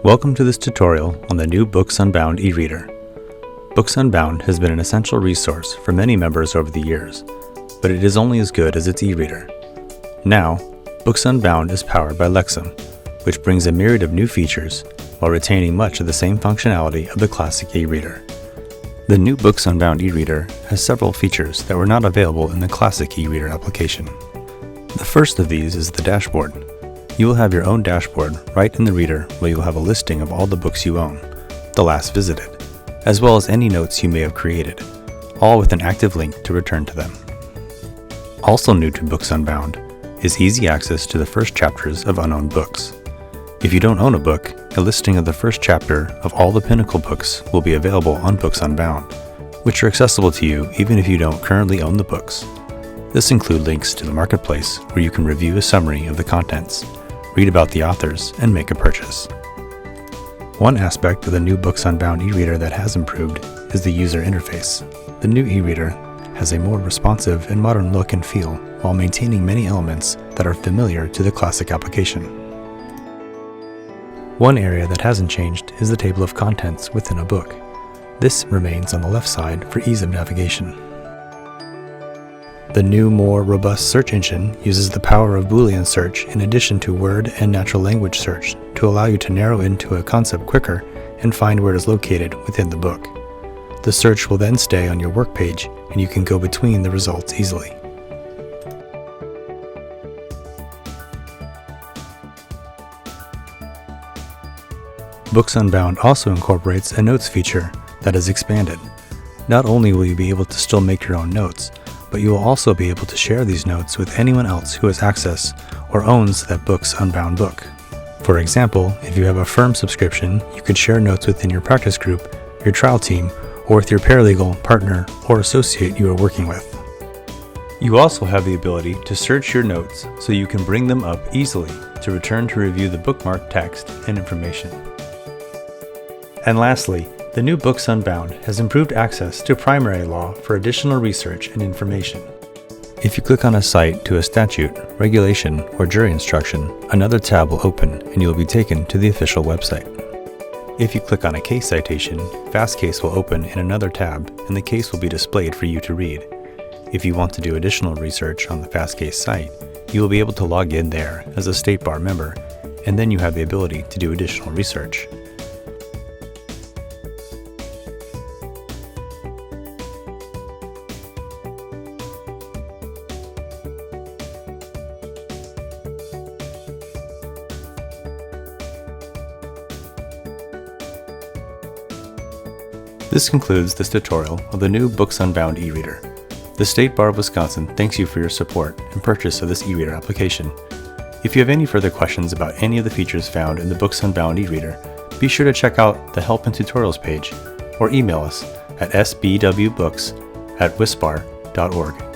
Welcome to this tutorial on the new Books Unbound e-reader. Books Unbound has been an essential resource for many members over the years, but it is only as good as its e-reader. Now, Books Unbound is powered by Lexham, which brings a myriad of new features while retaining much of the same functionality of the classic e-reader. The new Books Unbound e-reader has several features that were not available in the classic e-reader application. The first of these is the dashboard. You will have your own dashboard right in the reader where you will have a listing of all the books you own, the last visited, as well as any notes you may have created, all with an active link to return to them. Also new to Books Unbound is easy access to the first chapters of unowned books. If you don't own a book, a listing of the first chapter of all the Pinnacle books will be available on Books Unbound, which are accessible to you even if you don't currently own the books. This includes links to the marketplace where you can review a summary of the contents, read about the authors, and make a purchase. One aspect of the new Books Unbound e-reader that has improved is the user interface. The new e-reader has a more responsive and modern look and feel while maintaining many elements that are familiar to the classic application. One area that hasn't changed is the table of contents within a book. This remains on the left side for ease of navigation. The new, more robust search engine uses the power of Boolean search in addition to word and natural language search to allow you to narrow into a concept quicker and find where it is located within the book. The search will then stay on your work page and you can go between the results easily. Books Unbound also incorporates a notes feature that is expanded. Not only will you be able to still make your own notes, but you will also be able to share these notes with anyone else who has access or owns that Books Unbound book. For example, if you have a firm subscription, you could share notes within your practice group, your trial team, or with your paralegal, partner, or associate you are working with. You also have the ability to search your notes so you can bring them up easily to return to review the bookmark text and information. And lastly, the new Books Unbound has improved access to primary law for additional research and information. If you click on a cite to a statute, regulation, or jury instruction, another tab will open and you will be taken to the official website. If you click on a case citation, FASTCASE will open in another tab and the case will be displayed for you to read. If you want to do additional research on the FASTCASE site, you will be able to log in there as a State Bar member, and then you have the ability to do additional research. This concludes this tutorial of the new Books Unbound e-reader. The State Bar of Wisconsin thanks you for your support and purchase of this e-reader application. If you have any further questions about any of the features found in the Books Unbound e-reader, be sure to check out the Help and Tutorials page or email us at sbwbooks@wisbar.org.